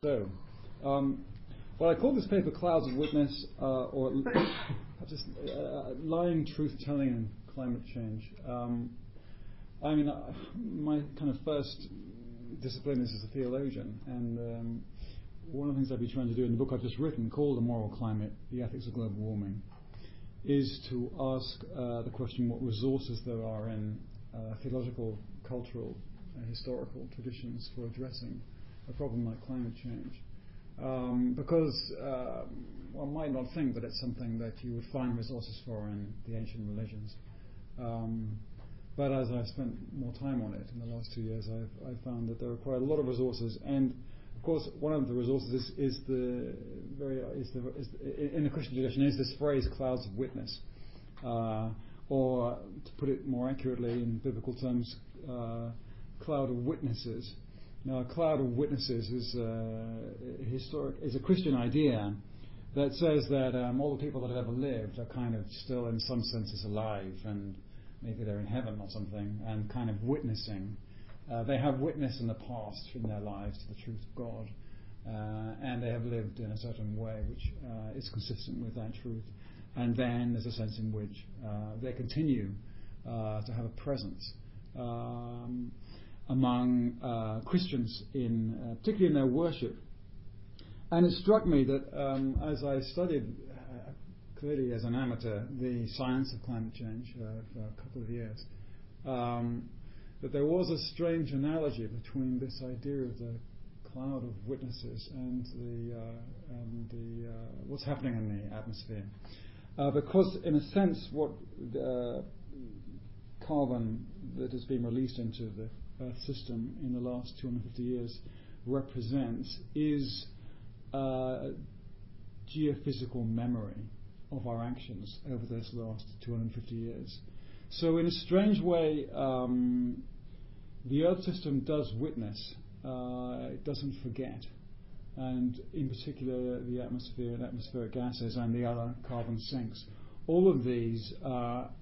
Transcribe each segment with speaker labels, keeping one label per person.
Speaker 1: So, well, I call this paper Clouds of Witness, or just lying, truth-telling, and climate change. I mean, my kind of first discipline is as a theologian, and one of the things I've been trying to do in the book I've just written, called The Moral Climate, The Ethics of Global Warming, is to ask the question what resources there are in theological, cultural, and historical traditions for addressing a problem like climate change. Because one might not think that it's something that you would find resources for in the ancient religions. But as I've spent more time on it in the last 2 years, I've found that there are quite a lot of resources. And of course, one of the resources is in the Christian tradition is this phrase "clouds of witness," or to put it more accurately in biblical terms, "cloud of witnesses." Now, a cloud of witnesses is a Christian idea that says that all the people that have ever lived are kind of still, in some senses, alive, and maybe they're in heaven or something, and kind of witnessing. They have witnessed in the past in their lives to the truth of God, and they have lived in a certain way which is consistent with that truth. And then there's a sense in which they continue to have a presence among Christians, particularly in their worship. And it struck me that as I studied, clearly as an amateur, the science of climate change for a couple of years, that there was a strange analogy between this idea of the cloud of witnesses and the what's happening in the atmosphere. Because in a sense, what carbon that has been released into the Earth system in the last 250 years represents is geophysical memory of our actions over this last 250 years. So in a strange way, the Earth system does witness, it doesn't forget. And in particular, the atmosphere and atmospheric gases and the other carbon sinks. All of these,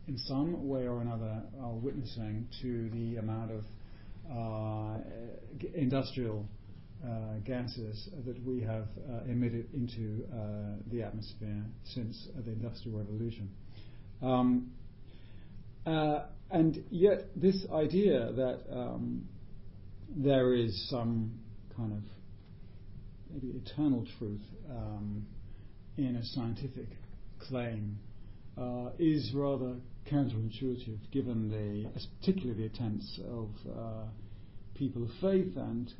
Speaker 1: in some way or another, are witnessing to the amount of industrial gases that we have emitted into the atmosphere since the Industrial Revolution. And yet this idea that there is some kind of maybe eternal truth in a scientific claim is rather counterintuitive, given particularly the attempts of people of faith and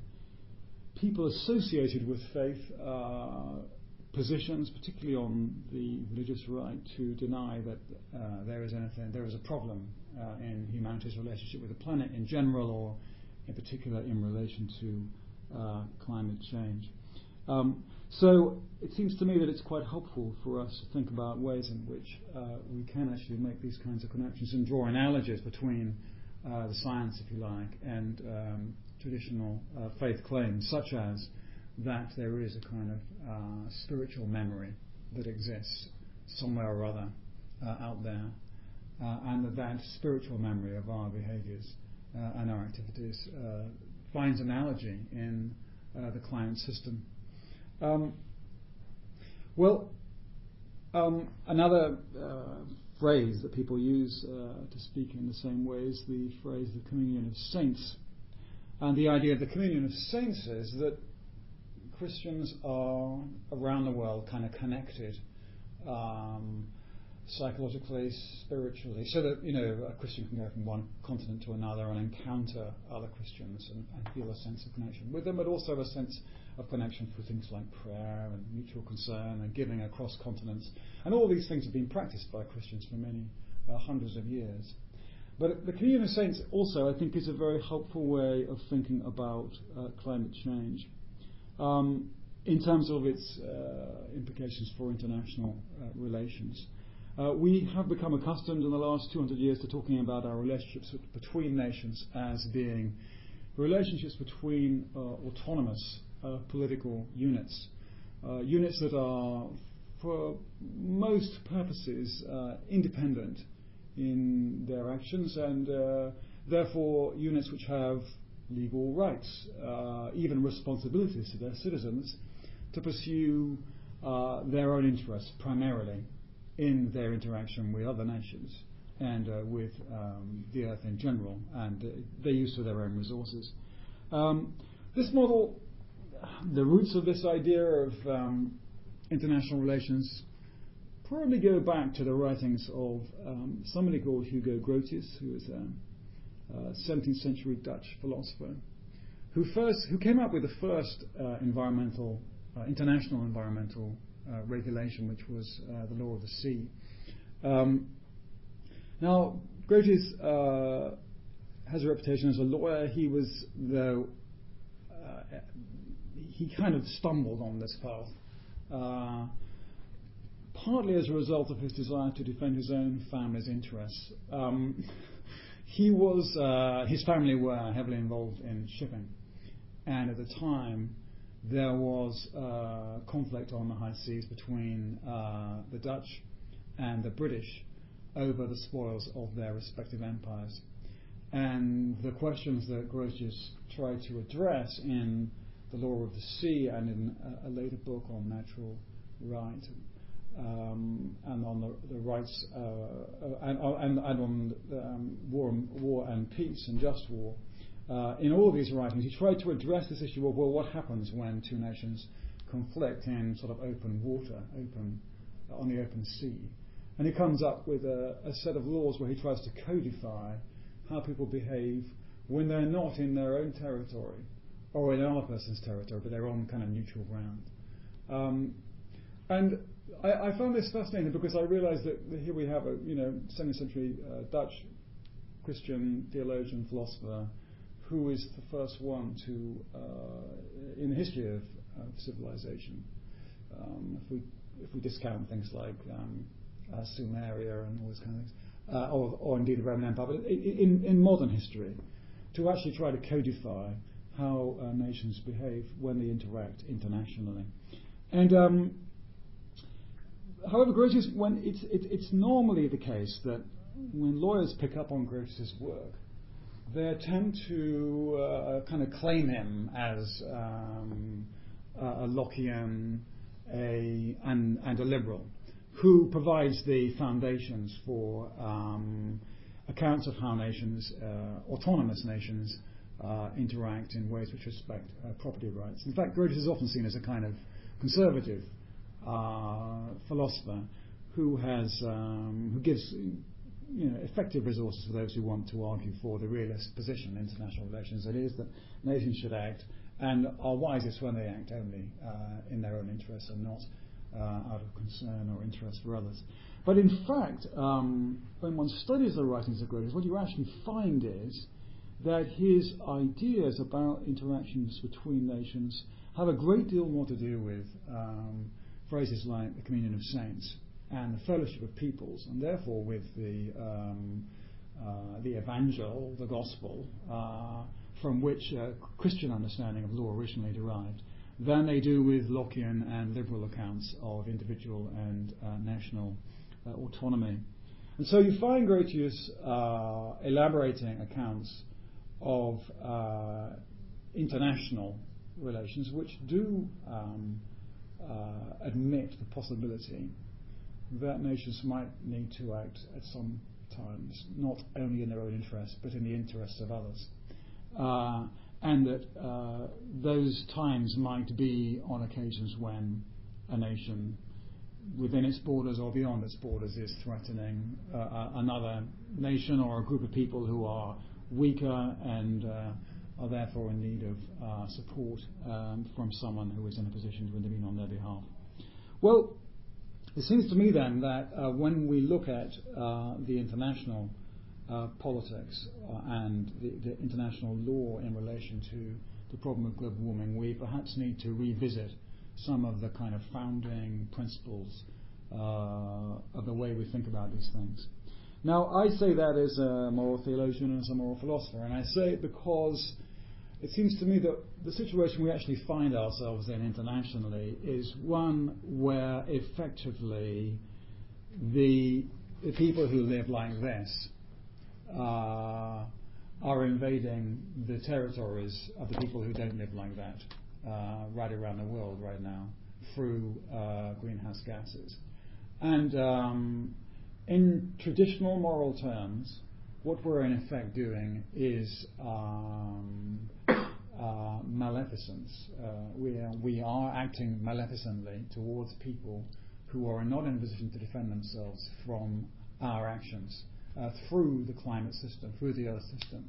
Speaker 1: people associated with faith positions, particularly on the religious right, to deny that there is a problem in humanity's relationship with the planet in general, or in particular in relation to climate change. So it seems to me that it's quite helpful for us to think about ways in which we can actually make these kinds of connections and draw analogies between the science, if you like, and traditional faith claims, such as that there is a kind of spiritual memory that exists somewhere or other out there, and that spiritual memory of our behaviours and our activities finds analogy in the climate system. Another phrase that people use to speak in the same way is the phrase the communion of saints. And the idea of the communion of saints is that Christians are around the world kind of connected psychologically, spiritually, so that a Christian can go from one continent to another and encounter other Christians and feel a sense of connection with them, but also a sense of connection for things like prayer and mutual concern and giving across continents. And all these things have been practiced by Christians for many hundreds of years. But the communion of saints also, I think, is a very helpful way of thinking about climate change in terms of its implications for international relations. We have become accustomed in the last 200 years to talking about our relationships between nations as being relationships between autonomous political units, units that are, for most purposes, independent in their actions, and therefore units which have legal rights, even responsibilities to their citizens to pursue their own interests primarily in their interaction with other nations and with the earth in general, and their use of their own resources. This model, the roots of this idea of international relations probably go back to the writings of somebody called Hugo Grotius, who was a 17th century Dutch philosopher, who came up with the first international environmental regulation, which was the law of the sea. Now, Grotius has a reputation as a lawyer. He was, though, he kind of stumbled on this path, partly as a result of his desire to defend his own family's interests. His family were heavily involved in shipping, and at the time there was conflict on the high seas between the Dutch and the British over the spoils of their respective empires. And the questions that Grotius tried to address in The Law of the Sea and in a later book on natural right and on the rights and on war and peace and just war, in all of these writings he tried to address this issue of, well, what happens when two nations conflict in sort of open water, on the open sea. And he comes up with a set of laws where he tries to codify how people behave when they're not in their own territory or in another person's territory, but they're on kind of neutral ground. And I found this fascinating because I realized that here we have a 17th century Dutch Christian theologian, philosopher, who is the first one to, in the history of civilization, if we discount things like Sumeria and all those kind of things, or indeed the Roman Empire, but in modern history, to actually try to codify how nations behave when they interact internationally. And however, Grotius, it's normally the case that when lawyers pick up on Grotius's work, they attempt to kind of claim him as a Lockean and a liberal, who provides the foundations for accounts of how nations, autonomous nations, interact in ways which respect property rights. In fact, Grotius is often seen as a kind of conservative philosopher who gives effective resources for those who want to argue for the realist position in international relations. That is, that nations should act and are wisest when they act only in their own interests and not out of concern or interest for others. But in fact, when one studies the writings of Grotius, what you actually find is that his ideas about interactions between nations have a great deal more to do with phrases like the communion of saints and the fellowship of peoples, and therefore with the evangel, the gospel, from which Christian understanding of law originally derived, than they do with Lockean and liberal accounts of individual and national autonomy. And so you find Grotius elaborating accounts of international relations which do admit the possibility that nations might need to act at some times, not only in their own interests, but in the interests of others. And that those times might be on occasions when a nation within its borders or beyond its borders is threatening another nation or a group of people who are weaker and are therefore in need of support from someone who is in a position to intervene on their behalf. Well, it seems to me then that when we look at the international politics and the international law in relation to the problem of global warming, we perhaps need to revisit some of the kind of founding principles of the way we think about these things. Now, I say that as a moral theologian and as a moral philosopher, and I say it because it seems to me that the situation we actually find ourselves in internationally is one where effectively the people who live like this are invading the territories of the people who don't live like that right around the world right now through greenhouse gases. And in traditional moral terms, what we're in effect doing is maleficence. We are acting maleficently towards people who are not in a position to defend themselves from our actions through the climate system, through the Earth system.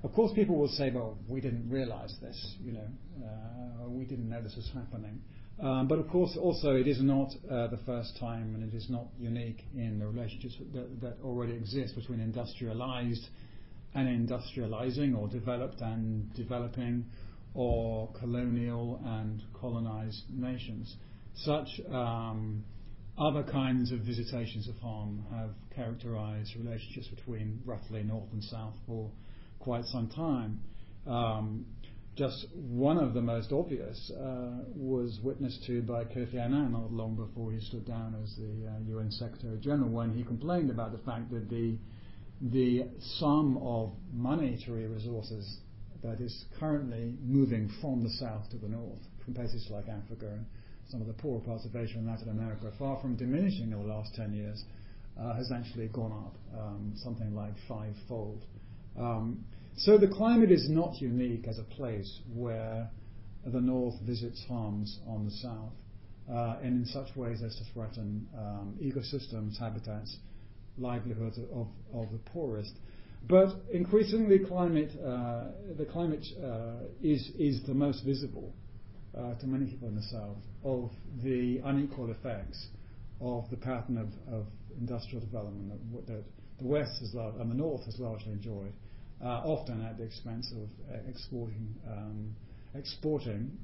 Speaker 1: Of course, people will say, "Well, we didn't realise this. We didn't know this was happening." But of course, also, it is not the first time, and it is not unique in the relationships that already exist between industrialized and industrializing, or developed and developing, or colonial and colonized nations. Such other kinds of visitations of harm have characterized relationships between roughly North and South for quite some time. Just one of the most obvious was witnessed to by Kofi Annan not long before he stood down as the UN Secretary General, when he complained about the fact that the sum of monetary resources that is currently moving from the south to the north, from places like Africa and some of the poorer parts of Asia and Latin America, far from diminishing over the last 10 years, has actually gone up something like fivefold. So the climate is not unique as a place where the north visits harms on the south, and in such ways as to threaten ecosystems, habitats, livelihoods of the poorest. But increasingly, the climate is the most visible to many people in the south of the unequal effects of the pattern of industrial development that the West has and the North has largely enjoyed, often at the expense of exporting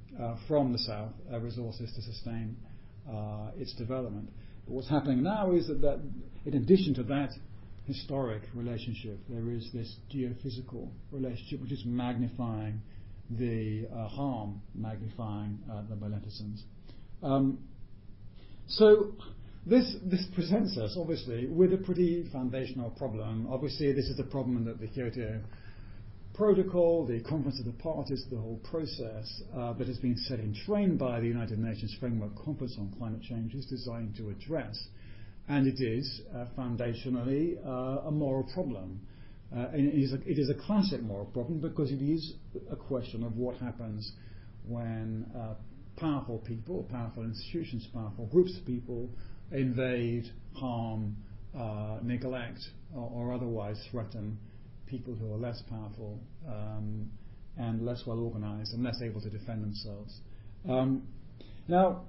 Speaker 1: from the south resources to sustain its development. But what's happening now is that in addition to that historic relationship, there is this geophysical relationship which is magnifying the harm, magnifying the maleficence. So this presents us, obviously, with a pretty foundational problem. Obviously, this is the problem that the Kyoto Protocol, the Conference of the Parties, the whole process that has been set in train by the United Nations Framework Conference on Climate Change is designed to address. And it is foundationally a moral problem. And it is a classic moral problem because it is a question of what happens when powerful people, powerful institutions, powerful groups of people invade, harm, neglect, or otherwise threaten people who are less powerful and less well organized and less able to defend themselves. Now,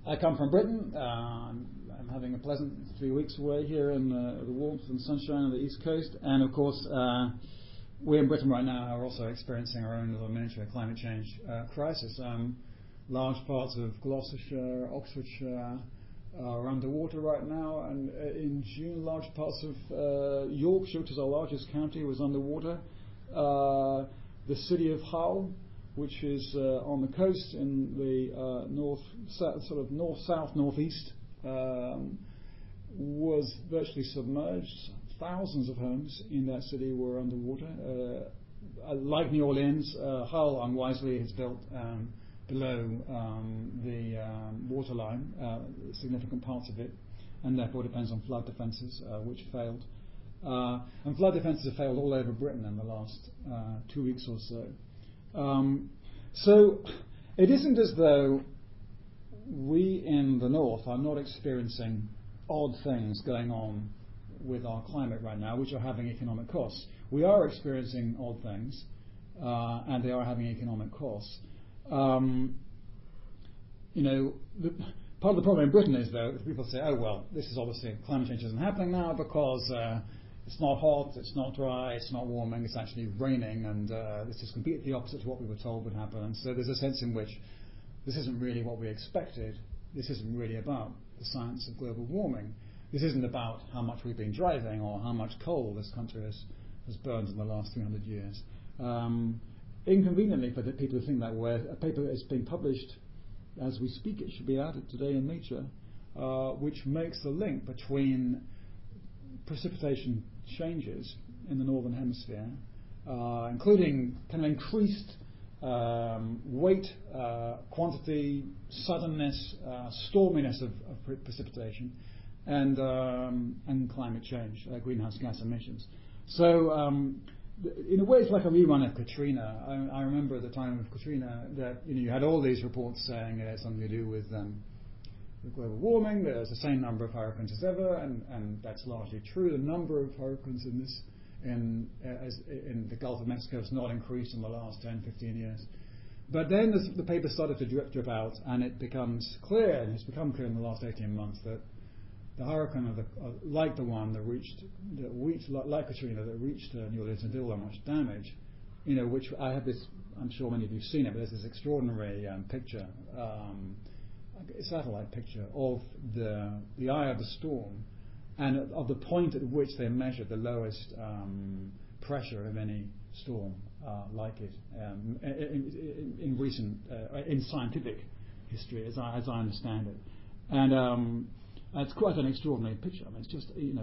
Speaker 1: I come from Britain. I'm having a pleasant 3 weeks away here in the warmth and sunshine of the East Coast. And of course, we in Britain right now are also experiencing our own little miniature climate change crisis. Large parts of Gloucestershire, Oxfordshire are underwater right now. And in June, large parts of Yorkshire, which is our largest county, was underwater. The city of Hull, which is on the coast in the north-south, northeast, was virtually submerged. Thousands of homes in that city were underwater. Like New Orleans, Hull unwisely has built below the waterline, significant parts of it, and therefore depends on flood defences, which failed. And flood defences have failed all over Britain in the last 2 weeks or so. So it isn't as though we in the north are not experiencing odd things going on with our climate right now, which are having economic costs. We are experiencing odd things, and they are having economic costs. Part of the problem in Britain is, though, people say, oh, well, this is obviously, climate change isn't happening now because it's not hot, it's not dry, it's not warming, it's actually raining, and this is completely opposite to what we were told would happen. And so there's a sense in which this isn't really what we expected. This isn't really about the science of global warming. This isn't about how much we've been driving or how much coal this country has burned in the last 300 years. Inconveniently for the people who think that way, a paper is being published as we speak. It should be out today in Nature, which makes the link between precipitation changes in the Northern Hemisphere, including kind of increased weight, quantity, suddenness, storminess of precipitation, and climate change, greenhouse gas emissions. So in a way, it's like a rerun of Katrina. I remember at the time of Katrina that you had all these reports saying it had something to do with global warming. There's the same number of hurricanes as ever, and that's largely true. The number of hurricanes in the Gulf of Mexico has not increased in the last 10, 15 years. But then the paper started to drip out, and it becomes clear, and it's become clear in the last 18 months, that the hurricane like the one that reached like Katrina, that reached New Orleans and did all that much damage, which I have this, I'm sure many of you have seen it, but there's this extraordinary picture, satellite picture of the eye of the storm, and of the point at which they measured the lowest pressure of any storm like it in recent in scientific history, as I understand it, and it's quite an extraordinary picture. I mean,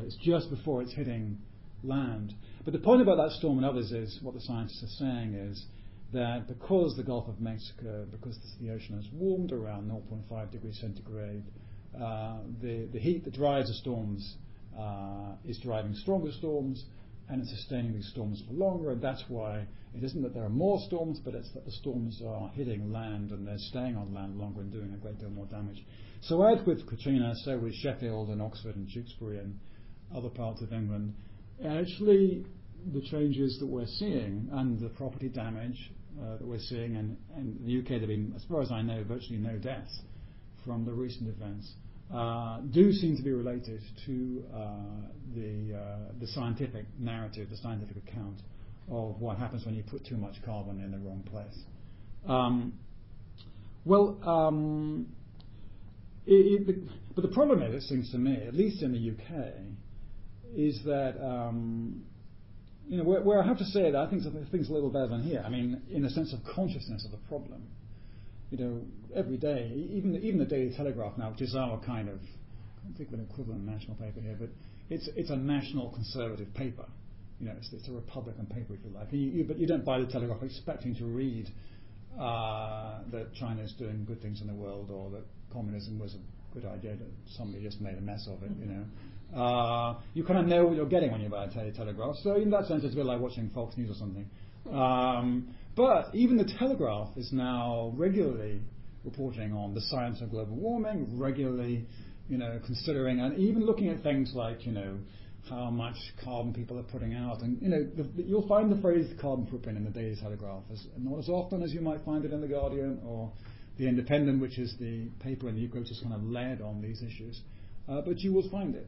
Speaker 1: it's just before it's hitting land. But the point about that storm and others is what the scientists are saying is that because the Gulf of Mexico, because the ocean has warmed around 0.5 degrees centigrade, the heat that drives the storms is driving stronger storms, and it's sustaining these storms for longer, and that's why it isn't that there are more storms, but it's that the storms are hitting land and they're staying on land longer and doing a great deal more damage. So as with Katrina, so with Sheffield and Oxford and Tewkesbury and other parts of England, actually the changes that we're seeing and the property damage that we're seeing, and in the UK there have been, as far as I know, virtually no deaths from the recent events, do seem to be related to the scientific narrative, the scientific account of what happens when you put too much carbon in the wrong place. But the problem is, it seems to me, at least in the UK, is that where I have to say that I think things are a little better than here. I mean, in a sense of consciousness of the problem. Every day, even the Daily Telegraph now, which is our kind of, I don't think of an equivalent national paper here, but it's a national conservative paper. It's a Republican paper, if you like. But you don't buy the Telegraph expecting to read that China is doing good things in the world, or that communism was a good idea, that somebody just made a mess of it. You kind of know what you're getting when you buy a Daily Telegraph. So in that sense, it's a bit like watching Fox News or something. But even the Telegraph is now regularly reporting on the science of global warming, regularly, considering and even looking at things like, how much carbon people are putting out. And, you'll find the phrase carbon footprint in the Daily Telegraph not as often as you might find it in The Guardian or The Independent, which is the paper in the UK which is kind of led on these issues. But you will find it.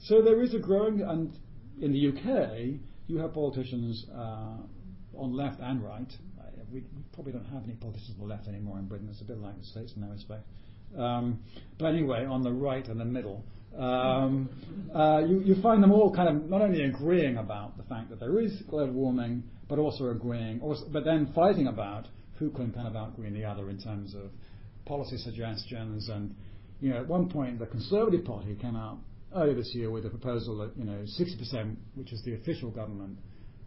Speaker 1: So there is a growing, and in the UK, you have politicians on left and right. We probably don't have any politicians on the left anymore in Britain. It's a bit like the States in that respect. But anyway, on the right and the middle, you find them all kind of not only agreeing about the fact that there is global warming, but also agreeing, but then fighting about who can kind of outgreen the other in terms of policy suggestions. And at one point, the Conservative Party came out earlier this year with a proposal that 60%, which is the official government,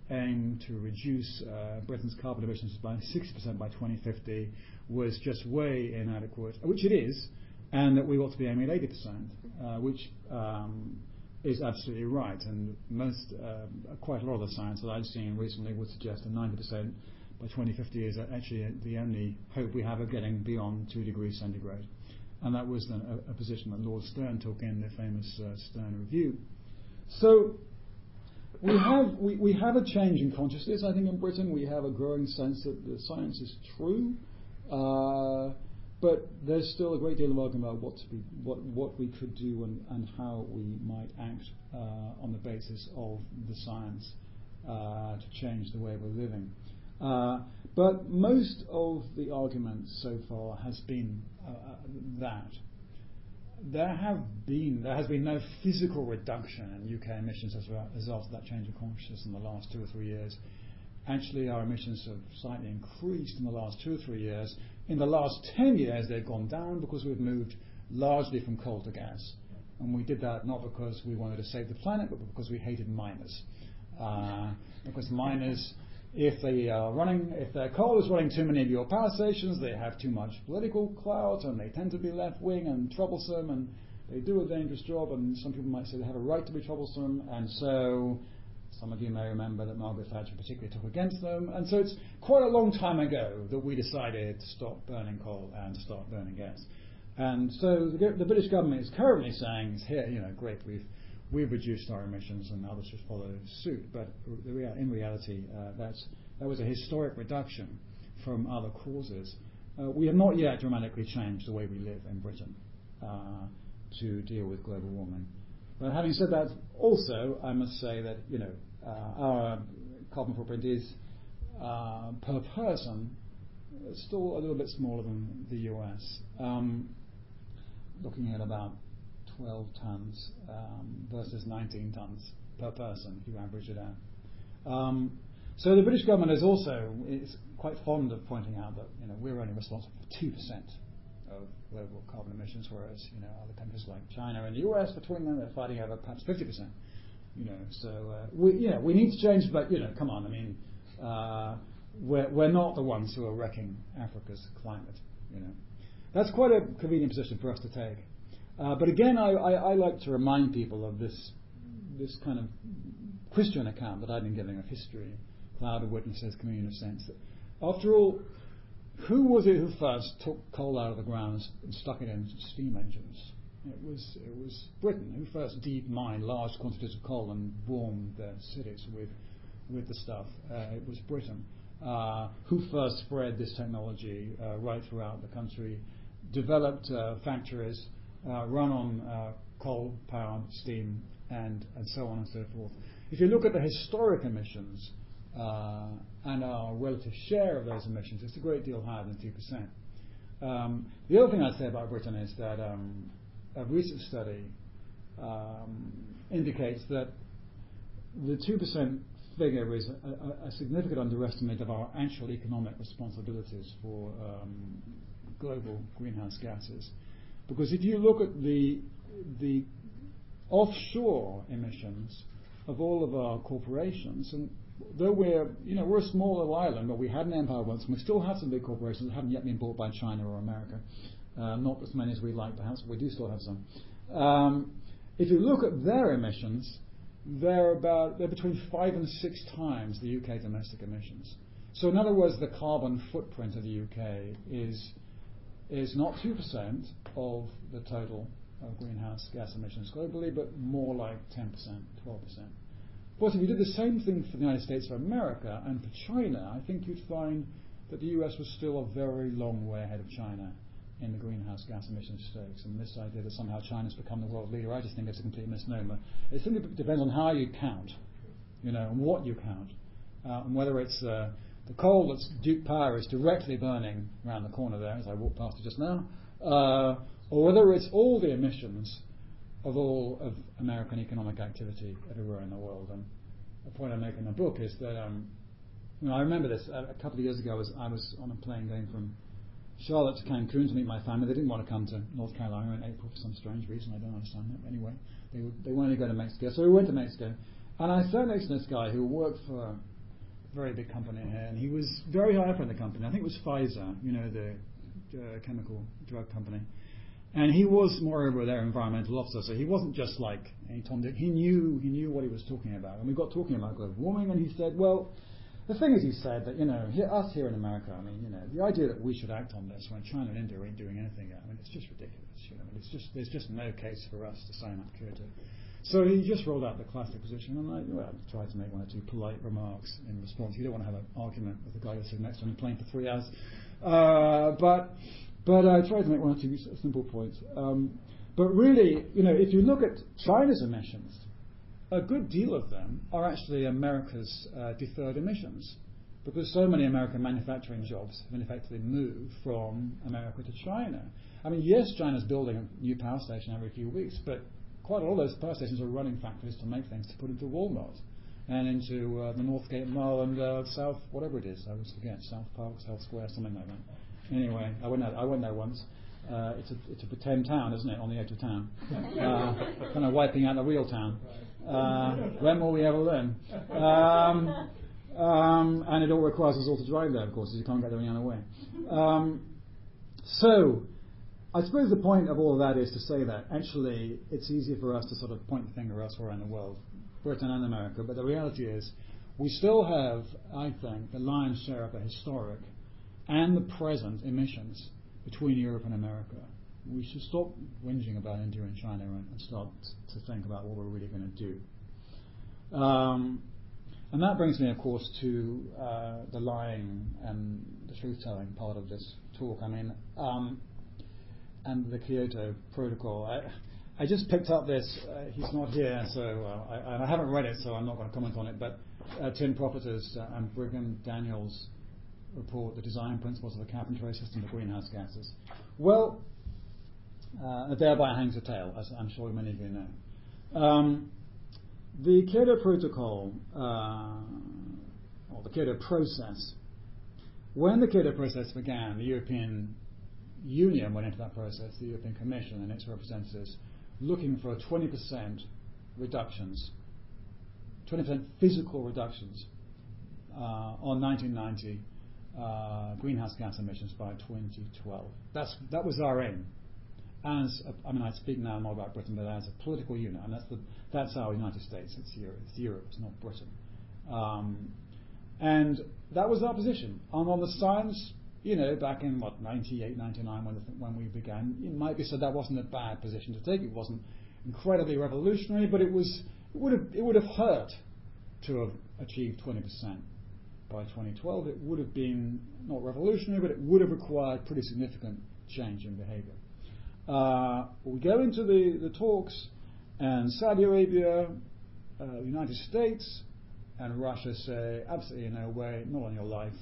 Speaker 1: aim to reduce Britain's carbon emissions by 60% by 2050 was just way inadequate, which it is, and that we ought to be aiming at 80%, which is absolutely right. And quite a lot of the science that I've seen recently would suggest that 90% by 2050 is actually the only hope we have of getting beyond 2 degrees centigrade. And that was then a position that Lord Stern took in the famous Stern Review. So we have a change in consciousness, I think, in Britain. We have a growing sense that the science is true, but there's still a great deal of argument about what we could do and how we might act on the basis of the science to change the way we're living. But most of the argument so far has been that there has been no physical reduction in UK emissions as a result of that change in consciousness in the last 2 or 3 years. Actually, our emissions have slightly increased in the last 2 or 3 years. In the last 10 years, they've gone down because we've moved largely from coal to gas. And we did that not because we wanted to save the planet, but because we hated miners. Because miners, if their coal is running too many of your power stations, they have too much political clout, and they tend to be left-wing and troublesome, and they do a dangerous job, and some people might say they have a right to be troublesome, and so some of you may remember that Margaret Thatcher particularly took against them, and so it's quite a long time ago that we decided to stop burning coal and start burning gas. And so the British government is currently saying, here, great, we've reduced our emissions and others should follow suit, but in reality, that was a historic reduction from other causes. We have not yet dramatically changed the way we live in Britain to deal with global warming. But having said that, also I must say that our carbon footprint is per person still a little bit smaller than the US, looking at about 12 tons versus 19 tons per person if you average it out. So the British government is quite fond of pointing out that we're only responsible for 2% of global carbon emissions, whereas other countries like China and the US, between them, they're fighting over perhaps 50%. So we need to change, but come on, I mean, we're not the ones who are wrecking Africa's climate. That's quite a convenient position for us to take. But again, I like to remind people of this kind of Christian account that I've been giving of history, cloud of witnesses, communion of saints. After all, who was it who first took coal out of the ground and stuck it in steam engines? It was Britain who first deep mined large quantities of coal and warmed their cities with the stuff. It was Britain who first spread this technology right throughout the country, developed factories, run on coal-powered steam, and so on and so forth. If you look at the historic emissions and our relative share of those emissions, it's a great deal higher than 2%. The other thing I'd say about Britain is that a recent study indicates that the 2% figure is a significant underestimate of our actual economic responsibilities for global greenhouse gases. Because if you look at the offshore emissions of all of our corporations, and though we're a small little island, but we had an empire once, and we still have some big corporations that haven't yet been bought by China or America. Not as many as we'd like, perhaps, but we do still have some. If you look at their emissions, they're between 5 and 6 times the UK domestic emissions. So in other words, the carbon footprint of the UK is not 2% of the total of greenhouse gas emissions globally, but more like 10%, 12%. Of course, if you did the same thing for the United States of America and for China, I think you'd find that the US was still a very long way ahead of China in the greenhouse gas emission stakes. And this idea that somehow China's become the world leader, I just think it's a complete misnomer. It simply depends on how you count, and what you count, and whether it's the coal that's Duke Power is directly burning around the corner there, as I walked past it just now, or whether it's all the emissions of all of American economic activity everywhere in the world. And the point I make in the book is that I remember this a couple of years ago. I was on a plane going from Charlotte to Cancun to meet my family. They didn't want to come to North Carolina in April for some strange reason. I don't understand it. But anyway, they wanted to go to Mexico, so we went to Mexico. And I sat next to this guy who worked for a very big company here, and he was very high up in the company. I think it was Pfizer, the chemical drug company. And he was, moreover, their environmental officer, so he wasn't just like any Tom Dick. He knew what he was talking about. And we got talking about global warming, and he said, well, the thing is, he said that, us here in America, the idea that we should act on this when China and India ain't doing anything yet, it's just ridiculous. There's just no case for us to sign up Kyoto. So he just rolled out the classic position, and I tried to make one or two polite remarks in response. You don't want to have an argument with the guy that's sitting next to him playing for 3 hours. But I tried to make one or two simple points. But really, if you look at China's emissions, a good deal of them are actually America's deferred emissions, because so many American manufacturing jobs have effectively moved from America to China. Yes, China's building a new power station every few weeks, but quite a lot of those power stations are running factories to make things to put into Walmart and into the Northgate Mall and South, whatever it is, I always forget, South Park, South Square, something like that. Anyway, I went there once. It's a pretend town, isn't it, on the edge of town, kind of wiping out the real town. When will we ever learn? And it all requires us all to drive there, of course, as you can't get there any other way. So, I suppose the point of all of that is to say that actually it's easier for us to sort of point the finger elsewhere in the world, Britain and America, but the reality is we still have, I think, the lion's share of the historic and the present emissions between Europe and America. We should stop whinging about India and China and start to think about what we're really going to do. And that brings me, of course, to the lying and the truth-telling part of this talk. I mean, and the Kyoto Protocol. I just picked up this. He's not here, so I haven't read it, so I'm not going to comment on it. But Tim Profiter's and Brigham Daniels' report, The Design Principles of the Cap-and-Trade System for Greenhouse Gases. Well, thereby hangs a tale, as I'm sure many of you know. The Kyoto Protocol, or the Kyoto process, when the Kyoto process began, the European Union went into that process, the European Commission and its representatives, looking for 20% reductions, 20% physical reductions on 1990 greenhouse gas emissions by 2012. That was our aim. I speak now more about Britain, but as a political unit, and that's our United States. It's Europe. It's not Britain. And that was our position. And on the science, back in 98, 99, when we began, it might be said that wasn't a bad position to take. It wasn't incredibly revolutionary, but it would have hurt to have achieved 20% by 2012. It would have been not revolutionary, but it would have required pretty significant change in behaviour. We go into the talks, and Saudi Arabia, the United States, and Russia say, absolutely no way, not on your life.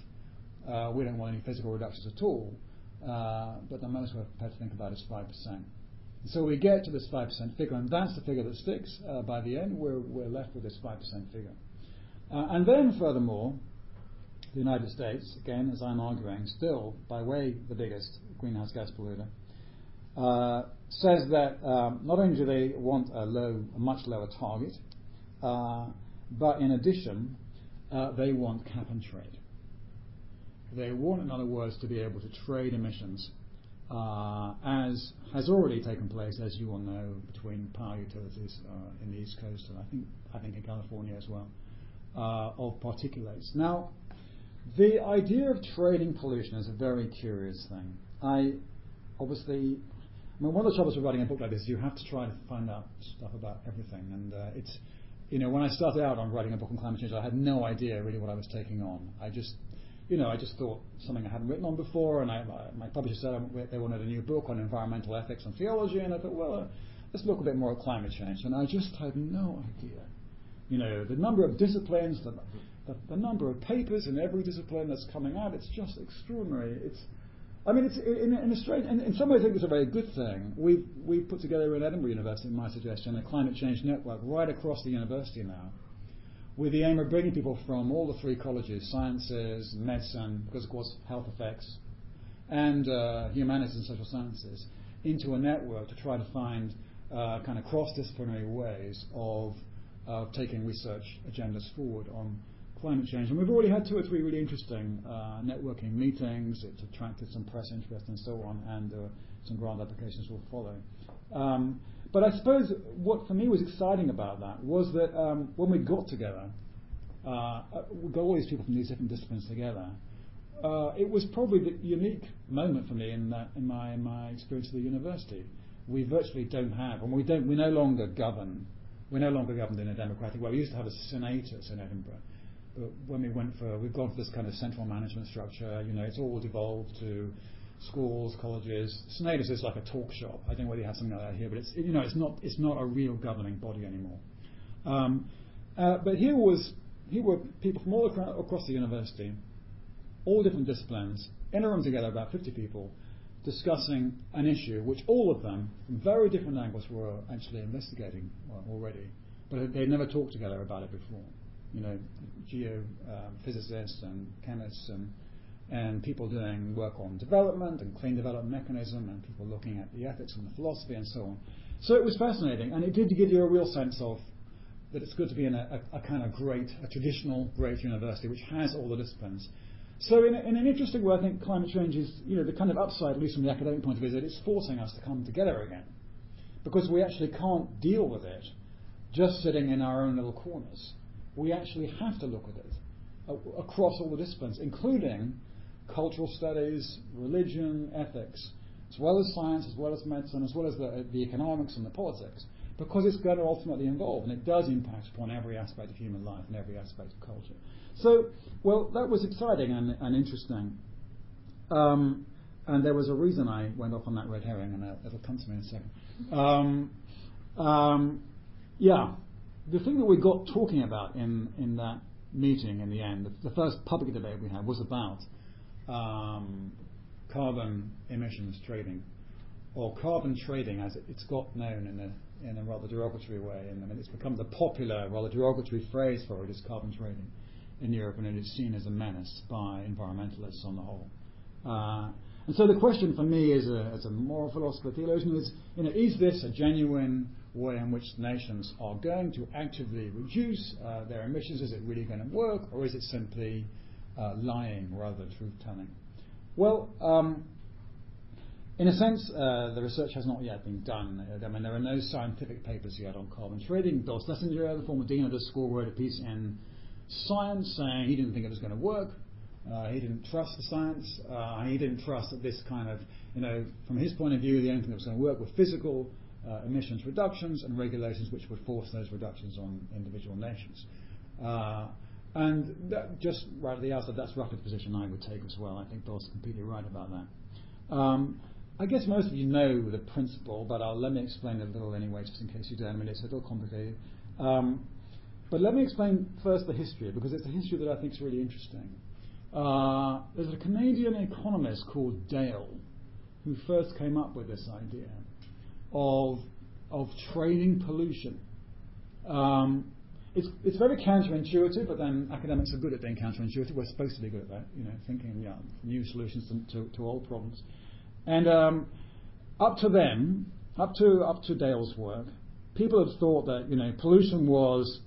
Speaker 1: We don't want any physical reductions at all. But the most we're prepared to think about is 5%. So we get to this 5% figure, and that's the figure that sticks. By the end, we're left with this 5% figure. And then, furthermore, the United States, again, as I'm arguing, still, by way the biggest greenhouse gas polluter, says that not only do they want a much lower target, but in addition, they want cap and trade. They want, in other words, to be able to trade emissions, as has already taken place, as you all know, between power utilities in the East Coast and I think in California as well, of particulates. Now, the idea of trading pollution is a very curious thing. One of the troubles with writing a book like this is you have to try to find out stuff about everything, and it's, when I started out on writing a book on climate change, I had no idea really what I was taking on. I just thought something I hadn't written on before, and my publisher said they wanted a new book on environmental ethics and theology, and I thought, well, let's look a bit more at climate change, and I just had no idea. The number of disciplines, the number of papers in every discipline that's coming out, it's just extraordinary. In some ways I think it's a very good thing. We've put together at Edinburgh University, at my suggestion, a climate change network right across the university now, with the aim of bringing people from all the three colleges, sciences, medicine, because of course health effects, and humanities and social sciences, into a network to try to find kind of cross-disciplinary ways of taking research agendas forward on climate change. And we've already had 2 or 3 really interesting networking meetings. It's attracted some press interest and so on, and some grant applications will follow. But I suppose what for me was exciting about that was that when we got together, we got all these people from these different disciplines together. It was probably the unique moment for me in my experience at the university. We virtually don't have, and we no longer govern. We're no longer governed in a democratic way. We used to have a senatus in Edinburgh, but when we've gone for this kind of central management structure. It's all devolved to schools, colleges. Senatus is like a talk shop. I don't know whether you have something like that here, but it's not a real governing body anymore. But here were people from all across the university, all different disciplines, in a room together, about 50 people, discussing an issue which all of them, from very different angles, were actually investigating already, but they'd never talked together about it before. Geophysicists and chemists and and people doing work on development and clean development mechanism, and people looking at the ethics and the philosophy and so on. So it was fascinating, and it did give you a real sense of that it's good to be in a kind of a traditional great university which has all the disciplines. So in an interesting way, I think climate change is, the kind of upside, at least from the academic point of view, is that it's forcing us to come together again, because we actually can't deal with it just sitting in our own little corners. We actually have to look at it across all the disciplines, including cultural studies, religion, ethics, as well as science, as well as medicine, as well as the economics and the politics, because it's going to ultimately evolve, and it does impact upon every aspect of human life and every aspect of culture. So, well, that was exciting and interesting. And there was a reason I went off on that red herring, and it'll come to me in a second. The thing that we got talking about in that meeting in the end, the first public debate we had was about carbon emissions trading, or carbon trading as it's got known in a rather derogatory way. And I mean, it's become the popular, rather derogatory phrase for it is carbon trading in Europe, and it is seen as a menace by environmentalists on the whole. And so the question for me as a moral philosopher, theologian, is this a genuine way in which nations are going to actively reduce their emissions? Is it really going to work, or is it simply lying rather than truth-telling? Well, in a sense, the research has not yet been done. I mean, there are no scientific papers yet on carbon trading. Bill Schlesinger, the former dean of the school, wrote a piece in Science saying he didn't think it was going to work. He didn't trust the science. He didn't trust that this kind of, from his point of view, the only thing that was going to work were physical emissions reductions and regulations which would force those reductions on individual nations. And that, just right at the outset, that's roughly the position I would take as well. I think Bill's completely right about that. I guess most of you know the principle, but let me explain it a little anyway, just in case you don't. I mean, it's a little complicated. But let me explain first the history, because it's a history that I think is really interesting. There's a Canadian economist called Dale who first came up with this idea of trading pollution. It's very counterintuitive, but then academics are good at being counterintuitive. We're supposed to be good at that, thinking new solutions to old problems. And up to Dale's work, people had thought that pollution was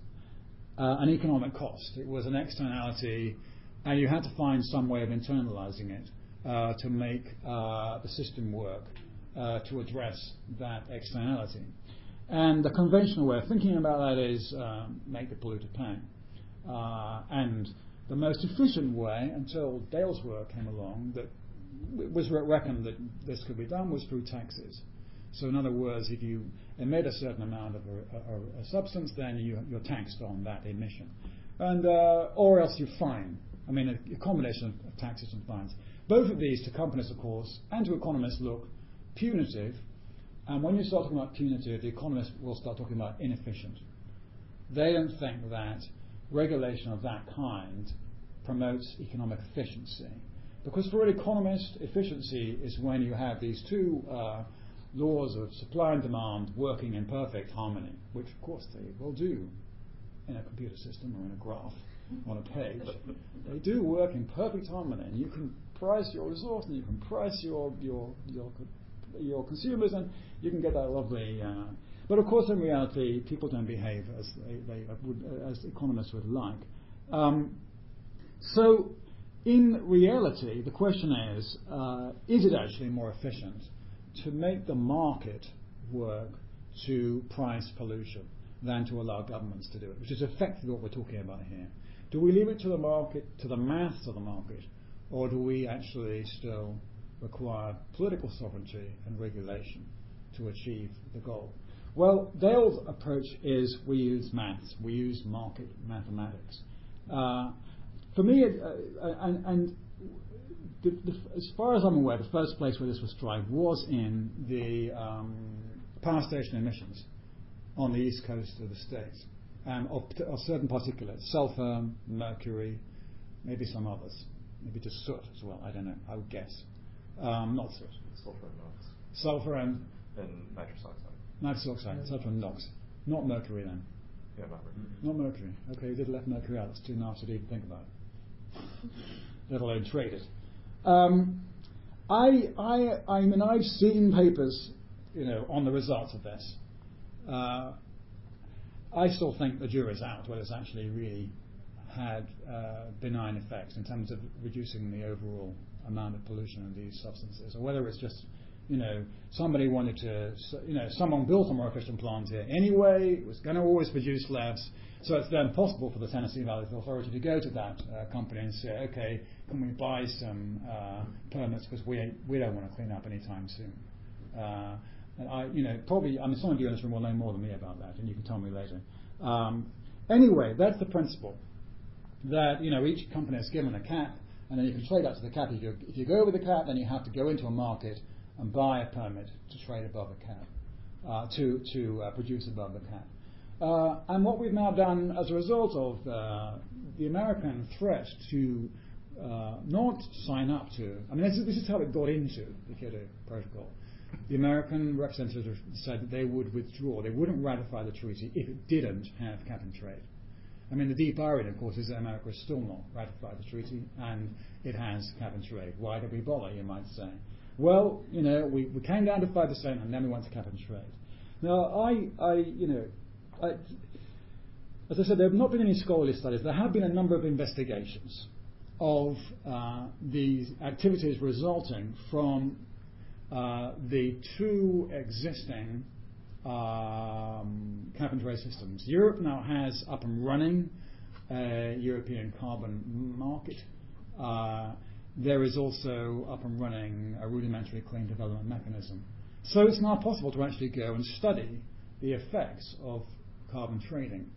Speaker 1: an economic cost. It was an externality, and you had to find some way of internalizing it to make the system work to address that externality. And the conventional way of thinking about that is make the polluter pay. And the most efficient way, until Dale's work came along, that was reckoned that this could be done, was through taxes. So in other words, if you emit a certain amount of a substance, then you're taxed on that emission, and or else you fine. I mean, a combination of taxes and fines. Both of these, to companies, of course, and to economists, look punitive. And when you start talking about punitive, the economists will start talking about inefficient. They don't think that regulation of that kind promotes economic efficiency. Because for an economist, efficiency is when you have these two laws of supply and demand working in perfect harmony, which of course they will do in a computer system or in a graph on a page. They do work in perfect harmony, and you can price your resource, and you can price your consumers, and you can get that lovely. But of course, in reality, people don't behave as economists would like. So, in reality, the question is it actually more efficient to make the market work to price pollution than to allow governments to do it, which is effectively what we're talking about here. Do we leave it to the market, to the maths of the market, or do we actually still require political sovereignty and regulation to achieve the goal? Well, Dale's approach is we use maths, we use market mathematics. For me, as far as I'm aware, the first place where this was tried was in the power station emissions on the east coast of the States, of certain particulates, sulfur, mercury, maybe some others, maybe just soot as well, I don't know, I would guess. Not soot.
Speaker 2: Sulfur and NOx.
Speaker 1: Sulfur and
Speaker 2: nitrous oxide.
Speaker 1: Nitrous oxide, sulfur and NOx. Not mercury then.
Speaker 2: Yeah, not mercury.
Speaker 1: Not mercury. Okay, you did left mercury out. That's too nasty to even think about. Let alone trade it. I mean, I've seen papers, on the results of this. I still think the jury's out whether it's actually really had benign effects in terms of reducing the overall amount of pollution in these substances, or whether it's just, somebody wanted to, someone built a more efficient plant here anyway, it was going to always produce less, so it's then possible for the Tennessee Valley Authority to go to that company and say, okay, can we buy some permits because we don't want to clean up anytime soon. Probably, some of you in this room will know more than me about that, and you can tell me later. Anyway, that's the principle. That each company is given a cap, and then you can trade up to the cap. If you go over the cap, then you have to go into a market and buy a permit to trade above the cap, to produce above the cap. And what we've now done as a result of the American threat to not sign up to, this is how it got into the Kyoto Protocol. The American representatives said that they would withdraw, they wouldn't ratify the treaty if it didn't have cap and trade. The deep irony, of course, is that America has still not ratified the treaty, and it has cap and trade. Why did we bother, you might say? Well, we came down to 5%, and then we went to cap and trade. Now, as I said, there have not been any scholarly studies. There have been a number of investigations of these activities resulting from the two existing cap and trade systems. Europe now has up and running a European carbon market. There is also up and running a rudimentary clean development mechanism. So it's now possible to actually go and study the effects of carbon trading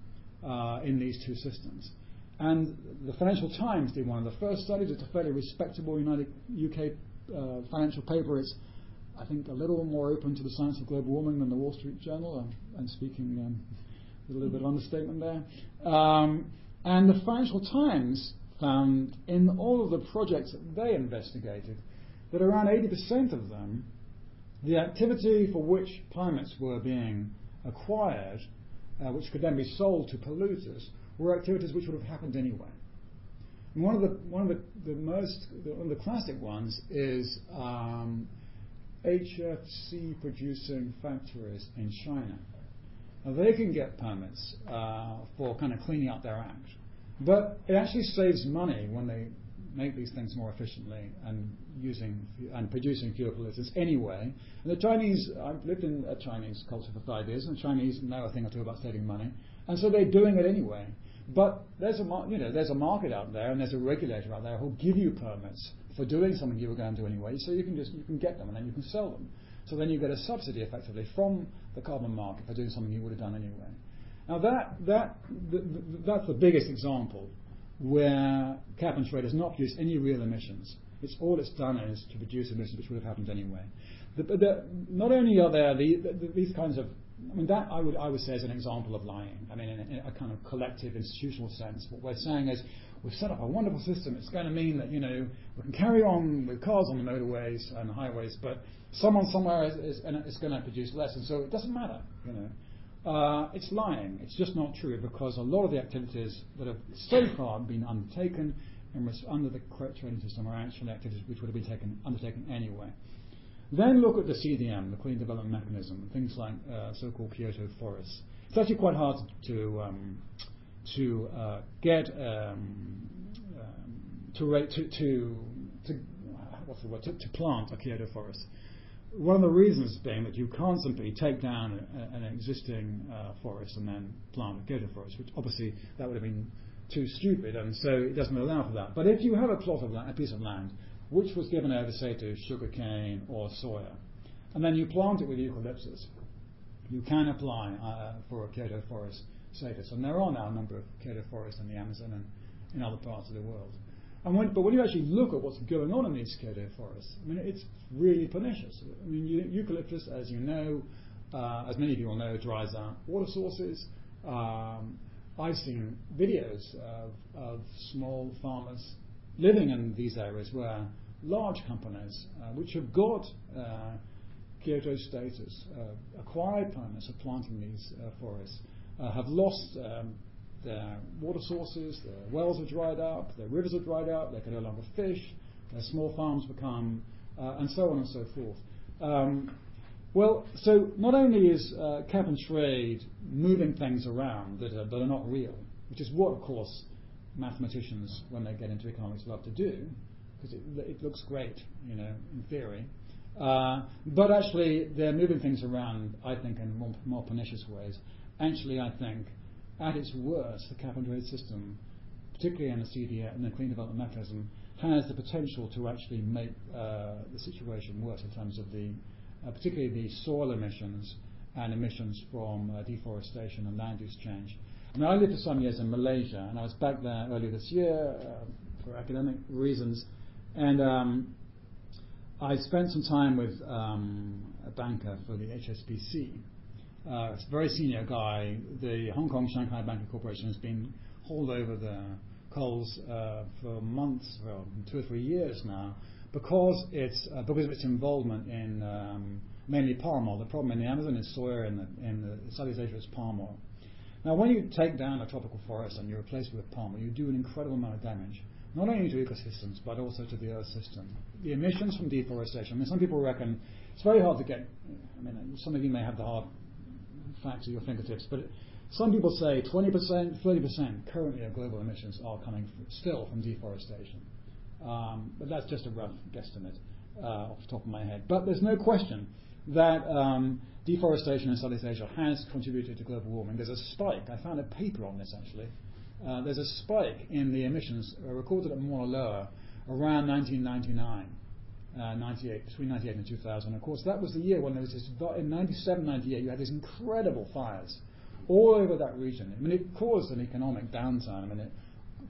Speaker 1: in these two systems. And the Financial Times did one of the first studies. It's a fairly respectable UK financial paper. It's, I think, a little more open to the science of global warming than the Wall Street Journal. I'm speaking with a little bit of understatement there. And the Financial Times found in all of the projects that they investigated that around 80% of them, the activity for which permits were being acquired, which could then be sold to polluters, were activities which would have happened anyway. And one of the classic ones is HFC producing factories in China. Now they can get permits for kind of cleaning up their act, but it actually saves money when they make these things more efficiently and producing fewer pollutants anyway. And the Chinese, I've lived in a Chinese culture for 5 years, and the Chinese know a thing or two about saving money, and so they're doing it anyway. But there's a market out there, and there's a regulator out there who'll give you permits for doing something you were going to do anyway. So you can get them, and then you can sell them. So then you get a subsidy effectively from the carbon market for doing something you would have done anyway. Now that's the biggest example where cap and trade has not produced any real emissions. All it's done is to produce emissions which would have happened anyway. Not only are there these kinds of, that I would say is an example of lying. In a kind of collective institutional sense, what we're saying is we've set up a wonderful system. It's going to mean that we can carry on with cars on the motorways and the highways, but someone somewhere is going to produce less, and so it doesn't matter. It's lying. It's just not true, because a lot of the activities that have so far been undertaken under the correct trading system are actually activities which would have been undertaken anyway. Then look at the CDM, the Clean Development Mechanism, things like so-called Kyoto forests. It's actually quite hard to plant a Kyoto forest. One of the reasons being that you can't simply take down an existing forest and then plant a Kyoto forest, which obviously that would have been too stupid, and so it doesn't allow for that. But if you have a plot of land, a piece of land, which was given over, say, to sugarcane or soya, and then you plant it with eucalyptus, you can apply for a Kyoto forest status. And there are now a number of Kyoto forests in the Amazon and in other parts of the world. But when you actually look at what's going on in these Kyoto forests, it's really pernicious. Eucalyptus, as you know, as many of you will know, dries out water sources. I've seen videos of small farmers living in these areas where large companies, which have got Kyoto status, acquired permits of planting these forests, have lost their water sources, their wells are dried up, their rivers are dried up, they can no longer fish. Their small farms become, and so on and so forth. Well, so not only is cap and trade moving things around that are not real, which is what, of course, mathematicians, when they get into economics, love to do, because it looks great, in theory. But actually, they're moving things around, I think, in more pernicious ways. Actually, I think, at its worst, the cap and trade system, particularly in the CDM and the Clean Development Mechanism, has the potential to actually make the situation worse in terms of particularly the soil emissions and emissions from deforestation and land use change. I mean, I lived for some years in Malaysia, and I was back there earlier this year for academic reasons, and I spent some time with a banker for the HSBC. It's a very senior guy. The Hong Kong Shanghai Banking Corporation has been hauled over the coals for months, well, 2 or 3 years now, because of its involvement in mainly palm oil. The problem in the Amazon is soya, and in Southeast Asia is palm oil. Now, when you take down a tropical forest and you replace it with palm oil, you do an incredible amount of damage, not only to ecosystems but also to the Earth system. The emissions from deforestation. I mean, some people reckon it's very hard to get. I mean, some of you may have the hard facts at your fingertips, but some people say 20%, 30% currently of global emissions are coming still from deforestation. But that's just a rough guesstimate off the top of my head. But there's no question that deforestation in Southeast Asia has contributed to global warming. There's a spike. I found a paper on this, actually. There's a spike in the emissions recorded at Mauna Loa around 1999, 98, between 98 and 2000. Of course, that was the year when there was this, in 97, 98, you had these incredible fires all over that region. I mean, it caused an economic downturn. I mean, it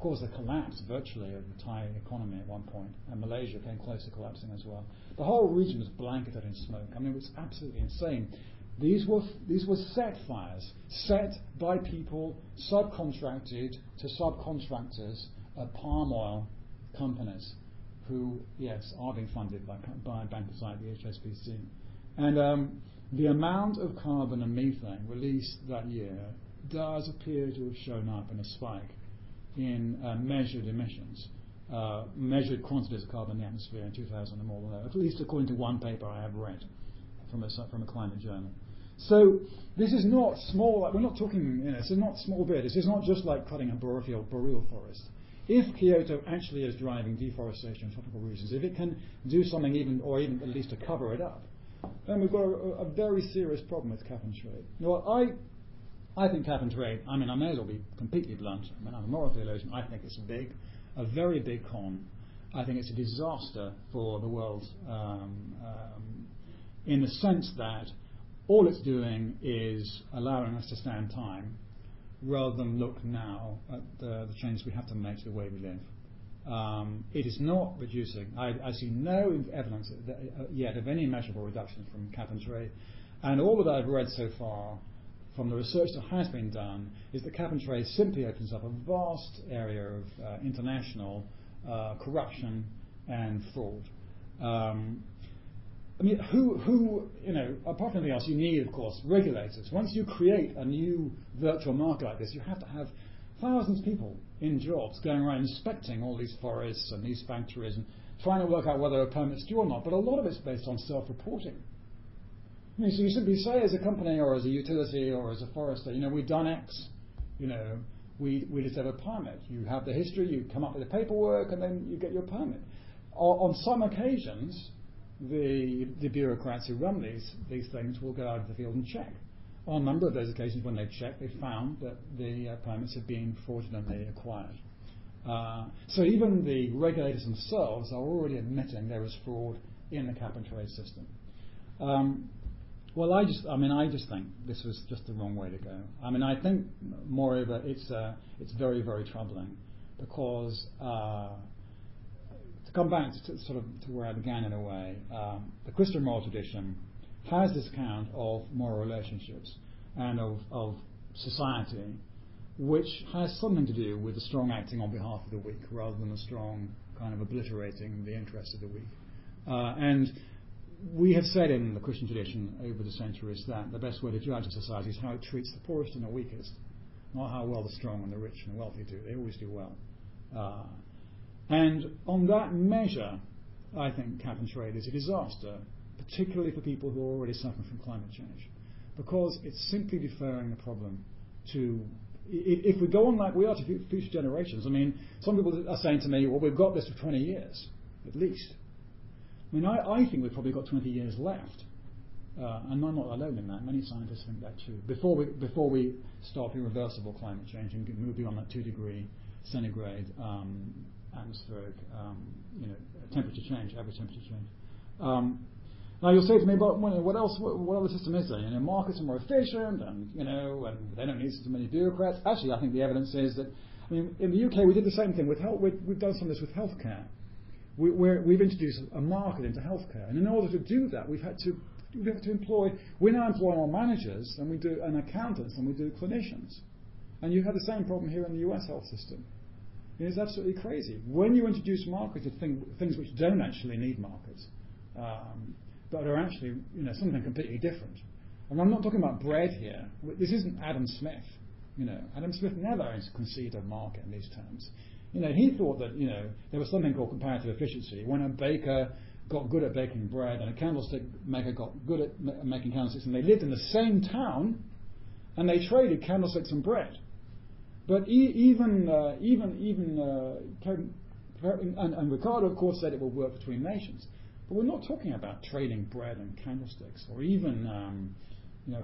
Speaker 1: caused a collapse virtually of the Thai economy at one point, and Malaysia came close to collapsing as well. The whole region was blanketed in smoke. I mean, it was absolutely insane. These were set fires, set by people subcontracted to subcontractors of palm oil companies, who, yes, are being funded by bankers like the HSBC. And the amount of carbon and methane released that year does appear to have shown up in a spike in measured emissions, measured quantities of carbon in the atmosphere in 2000 or more, at least according to one paper I have read from a climate journal. So this is not small. We're not talking. This is not small bit. This is not just like cutting a boreal forest. If Kyoto actually is driving deforestation in tropical regions, if it can do something even at least to cover it up, then we've got a very serious problem with cap and trade. Well, I think cap and trade, I mean, I may as well be completely blunt. I mean, I'm a moral theologian. I think it's a very big con. I think it's a disaster for the world in the sense that all it's doing is allowing us to stand time rather than look now at the changes we have to make to the way we live. It is not reducing. I see no evidence yet of any measurable reduction from cap and trade. And all that I've read so far from the research that has been done is that cap and trade simply opens up a vast area of international corruption and fraud. I mean, apart from anything else, you need, of course, regulators. Once you create a new virtual market like this, you have to have thousands of people in jobs going around inspecting all these forests and these factories and trying to work out whether a permit's due or not. But a lot of it's based on self-reporting. I mean, so you simply say as a company or as a utility or as a forester, we've done X. We just have a permit. You have the history, you come up with the paperwork, and then you get your permit. On some occasions, the bureaucrats who run these things will go out into the field and check. On a number of those occasions when they've checked, they found that the permits have been fraudulently acquired. So even the regulators themselves are already admitting there is fraud in the cap and trade system. Well, I just think this was just the wrong way to go. I mean, I think, moreover, it's very, very troubling because to come back to where I began in a way, the Christian moral tradition has this account of moral relationships and of society, which has something to do with the strong acting on behalf of the weak rather than the strong kind of obliterating the interests of the weak. And we have said in the Christian tradition over the centuries that the best way to judge a society is how it treats the poorest and the weakest, not how well the strong and the rich and the wealthy do. They always do well. And on that measure, I think cap and trade is a disaster, particularly for people who are already suffering from climate change, because it's simply deferring the problem to, if we go on like we are to future generations. I mean, some people are saying to me, well, we've got this for 20 years, at least. I mean, I think we've probably got 20 years left. And I'm not alone in that. Many scientists think that too. Before we stop irreversible climate change and move beyond that 2-degree centigrade atmospheric temperature change, average temperature change. Now you'll say to me, but what else? What other system is there? Markets are more efficient, and and they don't need so many bureaucrats. Actually, I think the evidence is that. I mean, in the UK we did the same thing with health. We've done some of this with healthcare. We've introduced a market into healthcare, and in order to do that, we have to employ. We now employ more managers than we do, and accountants than we do clinicians. And you have the same problem here in the US health system. It's absolutely crazy. When you introduce markets of things which don't actually need markets, but are actually something completely different. And I'm not talking about bread here. This isn't Adam Smith. Adam Smith never conceived a market in these terms. He thought that there was something called comparative efficiency. When a baker got good at baking bread and a candlestick maker got good at making candlesticks, and they lived in the same town, and they traded candlesticks and bread. But even Ricardo, of course, said it will work between nations. But we're not talking about trading bread and candlesticks, or even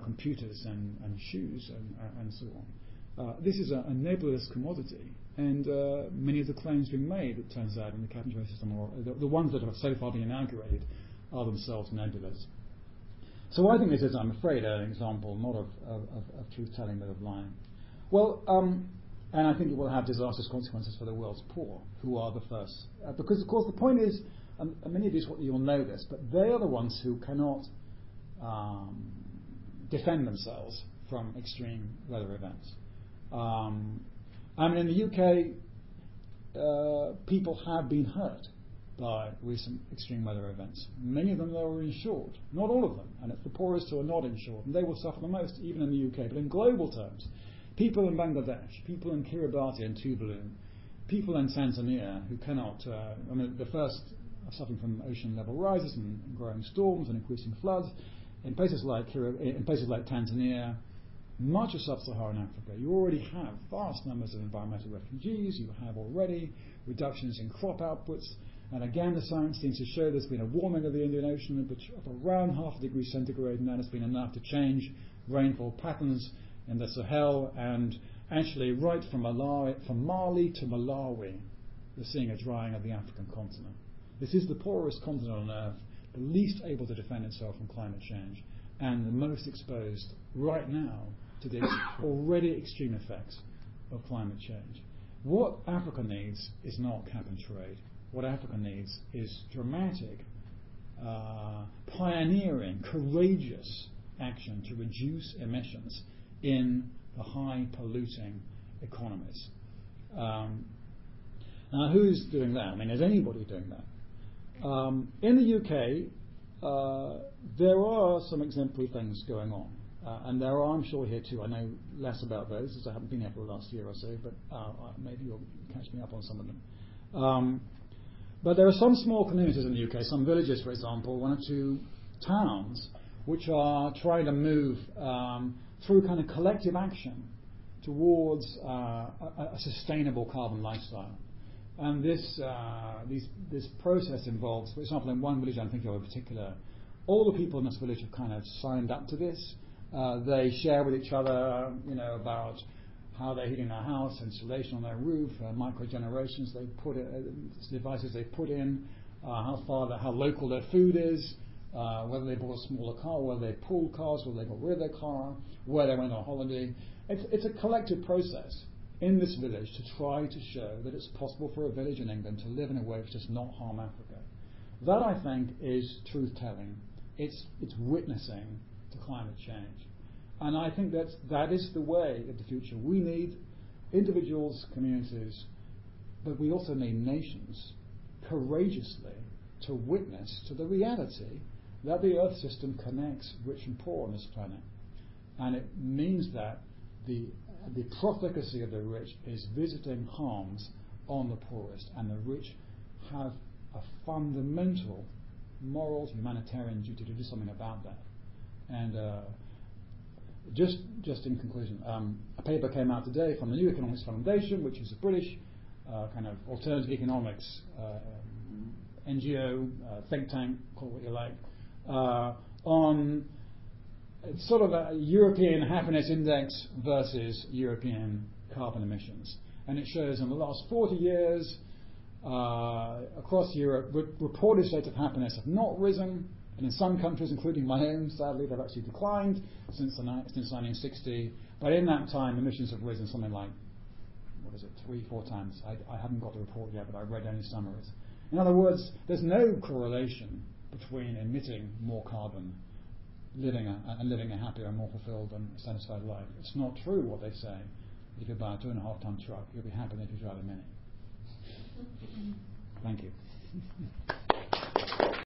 Speaker 1: computers and shoes and so on. This is a nebulous commodity, and many of the claims being made, it turns out, in the cap and trade system, or the ones that have so far been inaugurated, are themselves nebulous. So I think this is, I'm afraid, an example not of truth-telling but of lying. Well, and I think it will have disastrous consequences for the world's poor, who are the first. Because, of course, the point is, and many of you'll know this, but they are the ones who cannot defend themselves from extreme weather events. I mean, in the UK, people have been hurt by recent extreme weather events. Many of them are insured, not all of them, and it's the poorest who are not insured, and they will suffer the most, even in the UK. But in global terms, people in Bangladesh, people in Kiribati and Tuvalu, people in Tanzania who cannot, the first are suffering from ocean level rises and growing storms and increasing floods. In places like Tanzania, much of sub-Saharan Africa, you already have vast numbers of environmental refugees. You have already reductions in crop outputs. And again, the science seems to show there's been a warming of the Indian Ocean of around 0.5 degree centigrade, and that has been enough to change rainfall patterns in the Sahel. And actually, right from Mali to Malawi, we're seeing a drying of the African continent. This is the poorest continent on Earth, the least able to defend itself from climate change, and the most exposed right now to the already extreme effects of climate change. What Africa needs is not cap and trade. What Africa needs is dramatic, pioneering, courageous action to reduce emissions in the high polluting economies. Now, who's doing that? I mean, is anybody doing that? In the UK, there are some exemplary things going on. And there are, I'm sure, here too. I know less about those, as I haven't been here for the last year or so, but maybe you'll catch me up on some of them. But there are some small communities in the UK, some villages, for example, 1 or 2 towns, which are trying to move through kind of collective action towards a sustainable carbon lifestyle. And this process involves, for example, in one village I'm thinking of in particular, all the people in this village have kind of signed up to this. They share with each other, about how they're heating their house, insulation on their roof, microgenerations they put in, devices they put in, how local their food is, whether they bought a smaller car, whether they pulled cars, whether they got rid of their car, where they went on holiday. It's a collective process in this village to try to show that it's possible for a village in England to live in a way which does not harm Africa. That, I think, is truth-telling. It's witnessing to climate change. And I think that is the way of the future. We need individuals, communities, but we also need nations courageously to witness to the reality that the Earth system connects rich and poor on this planet. And it means that the profligacy of the rich is visiting harms on the poorest, and the rich have a fundamental moral, humanitarian duty to do something about that. And just in conclusion, a paper came out today from the New Economics Foundation, which is a British kind of alternative economics NGO, think tank, call it what you like, on sort of a European happiness index versus European carbon emissions. And it shows in the last 40 years, across Europe, reported states of happiness have not risen, and in some countries, including my own, sadly, they've actually declined since 1960. But in that time, emissions have risen something like, 3-4 times. I haven't got the report yet, but I've read only summaries. In other words, there's no correlation between emitting more carbon, living a happier and more fulfilled and satisfied life. It's not true what they say. If you buy a 2.5-ton truck, you'll be happier than if you drive a Mini. Thank you.